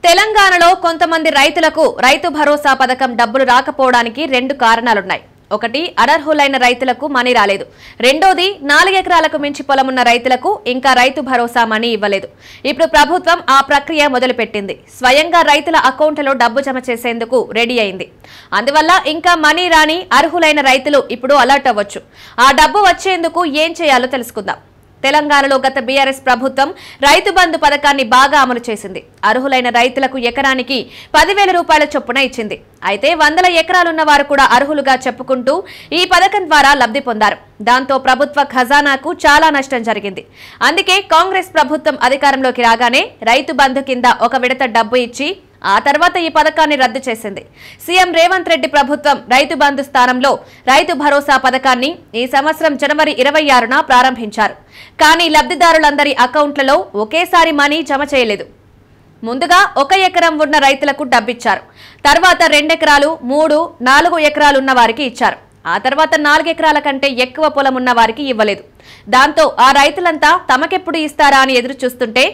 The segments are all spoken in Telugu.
తెలంగాణలో కొంతమంది రైతులకు రైతు భరోసా పథకం డబ్బులు రాకపోవడానికి రెండు కారణాలున్నాయి. ఒకటి, అనర్హులైన రైతులకు మనీ రాలేదు. రెండోది, 4 ఎకరాలకు మించి పొలమున్న రైతులకు ఇంకా రైతు భరోసా మనీ ఇవ్వలేదు. ఇప్పుడు ప్రభుత్వం ఆ ప్రక్రియ మొదలుపెట్టింది. స్వయంగా రైతుల అకౌంట్లలో డబ్బు జమ చేసేందుకు రెడీ అయింది. అందువల్ల ఇంకా మనీ రాని అర్హులైన రైతులు ఇప్పుడు అలర్ట్ అవ్వచ్చు. ఆ డబ్బు వచ్చేందుకు ఏం చేయాలో తెలుసుకుందాం. తెలంగాణలో గత బీఆర్ఎస్ ప్రభుత్వం రైతు బంధు పథకాన్ని బాగా అమలు చేసింది. అర్హులైన రైతులకు ఎకరానికి 10,000 రూపాయల చొప్పున ఇచ్చింది. అయితే 100 ఎకరాలున్న వారు కూడా అర్హులుగా చెప్పుకుంటూ ఈ పథకం ద్వారా లబ్ధి పొందారు. దాంతో ప్రభుత్వ ఖజానాకు చాలా నష్టం జరిగింది. అందుకే కాంగ్రెస్ ప్రభుత్వం అధికారంలోకి రాగానే రైతు బంధు కింద ఒక విడత డబ్బు ఇచ్చి ఆ తర్వాత ఈ పథకాన్ని రద్దు చేసింది. సీఎం రేవంత్ రెడ్డి ప్రభుత్వం రైతు బంధు స్థానంలో రైతు భరోసా పథకాన్ని ఈ సంవత్సరం జనవరి 26న ప్రారంభించారు. కానీ లబ్ధిదారులందరి అకౌంట్లలో ఒకేసారి మనీ జమ చేయలేదు. ముందుగా 1 ఎకరం ఉన్న రైతులకు డబ్బిచ్చారు. తర్వాత 2 ఎకరాలు, 3, 4 ఎకరాలు ఉన్న వారికి ఇచ్చారు. ఆ తర్వాత 4 ఎకరాల కంటే ఎక్కువ పొలం ఉన్న వారికి ఇవ్వలేదు. దాంతో ఆ రైతులంతా తమకెప్పుడు ఇస్తారా అని ఎదురు చూస్తుంటే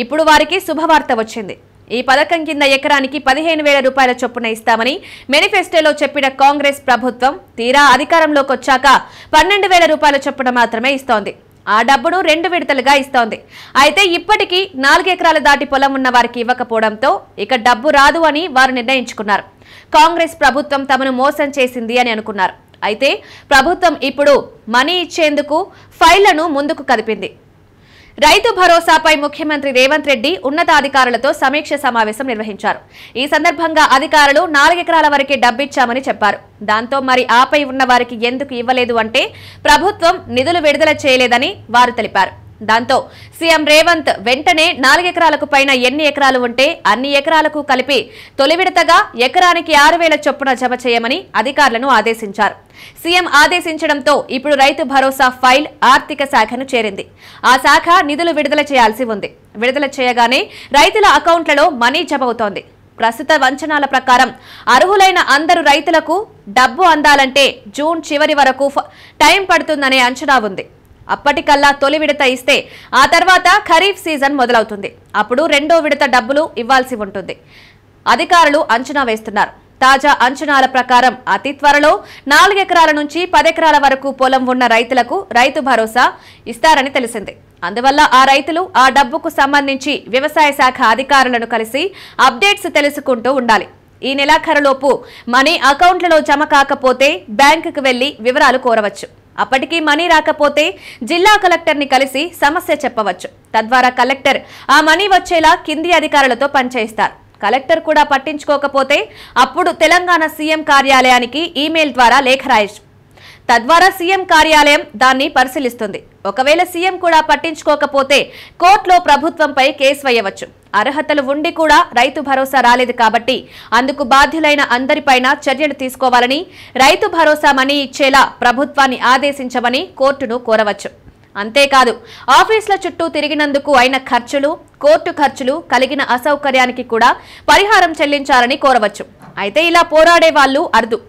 ఇప్పుడు వారికి శుభవార్త వచ్చింది. ఈ పథకం కింద ఎకరానికి 15,000 రూపాయల చొప్పున ఇస్తామని మేనిఫెస్టోలో చెప్పిన కాంగ్రెస్ ప్రభుత్వం తీరా అధికారంలోకి వచ్చాక 12,000 రూపాయల చొప్పున మాత్రమే ఇస్తోంది. ఆ డబ్బును 2 విడతలుగా ఇస్తోంది. అయితే ఇప్పటికీ 4 ఎకరాలు దాటి పొలం ఉన్న వారికి ఇవ్వకపోవడంతో ఇక డబ్బు రాదు అని వారు నిర్ణయించుకున్నారు. కాంగ్రెస్ ప్రభుత్వం తమను మోసం చేసింది అని అనుకున్నారు. అయితే ప్రభుత్వం ఇప్పుడు మనీ ఇచ్చేందుకు ఫైళ్లను ముందుకు కదిపింది. రైతు భరోసాపై ముఖ్యమంత్రి రేవంత్ రెడ్డి ఉన్నతాధికారులతో సమీక్ష సమావేశం నిర్వహించారు. ఈ సందర్భంగా అధికారులు 4 ఎకరాల వరకే డబ్బిచ్చామని చెప్పారు. దాంతో మరి ఆపై ఉన్న వారికి ఎందుకు ఇవ్వలేదు అంటే ప్రభుత్వం నిధులు విడుదల చేయలేదని వారు తెలిపారు. దాంతో సీఎం రేవంత్ వెంటనే 4 ఎకరాలకు పైన ఎన్ని ఎకరాలు ఉంటే అన్ని ఎకరాలకు కలిపి తొలి విడతగా ఎకరానికి 6,000 చొప్పున జమ చేయమని అధికారులను ఆదేశించారు. సీఎం ఆదేశించడంతో ఇప్పుడు రైతు భరోసా ఫైల్ ఆర్థిక శాఖను చేరింది. ఆ శాఖ నిధులు విడుదల చేయాల్సి ఉంది. విడుదల చేయగానే రైతుల అకౌంట్లలో మనీ జమ అవుతోంది. ప్రస్తుత అంచనాల ప్రకారం అర్హులైన అందరు రైతులకు డబ్బు అందాలంటే జూన్ చివరి వరకు టైం పడుతుందనే అంచనా ఉంది. అప్పటికల్లా తొలి విడత ఇస్తే ఆ తర్వాత ఖరీఫ్ సీజన్ మొదలవుతుంది. అప్పుడు 2వ విడత డబ్బులు ఇవ్వాల్సి ఉంటుంది. అధికారులు అంచనా వేస్తున్నారు. తాజా అంచనాల ప్రకారం అతి త్వరలో 4 ఎకరాల నుంచి 10 ఎకరాల వరకు పొలం ఉన్న రైతులకు రైతు భరోసా ఇస్తారని తెలిసింది. అందువల్ల ఆ రైతులు ఆ డబ్బుకు సంబంధించి వ్యవసాయ శాఖ అధికారులను కలిసి అప్డేట్స్ తెలుసుకుంటూ ఉండాలి. ఈ నెలాఖరులోపు మనీ అకౌంట్లలో జమ కాకపోతే బ్యాంకుకు వెళ్లి వివరాలు కోరవచ్చు. అప్పటికీ మనీ రాకపోతే జిల్లా కలెక్టర్ని కలిసి సమస్య చెప్పవచ్చు. తద్వారా కలెక్టర్ ఆ మనీ వచ్చేలా కింది అధికారులతో పనిచేయిస్తారు. కలెక్టర్ కూడా పట్టించుకోకపోతే అప్పుడు తెలంగాణ సీఎం కార్యాలయానికి ఈమెయిల్ ద్వారా లేఖ రాయొచ్చు. తద్వారా సీఎం కార్యాలయం దాన్ని పరిశీలిస్తుంది. ఒకవేళ సీఎం కూడా పట్టించుకోకపోతే కోర్టులో ప్రభుత్వంపై కేసు వేయవచ్చు. అర్హతలు ఉండి కూడా రైతు భరోసా రాలేదు కాబట్టి అందుకు బాధ్యులైన అందరిపైన చర్యలు తీసుకోవాలని, రైతు భరోసా మనీ ఇచ్చేలా ప్రభుత్వాన్ని ఆదేశించమని కోర్టును కోరవచ్చు. అంతేకాదు ఆఫీసుల చుట్టూ తిరిగినందుకు అయిన ఖర్చులు, కోర్టు ఖర్చులు, కలిగిన అసౌకర్యానికి కూడా పరిహారం చెల్లించాలని కోరవచ్చు. అయితే ఇలా పోరాడే వాళ్ళు అరుదు.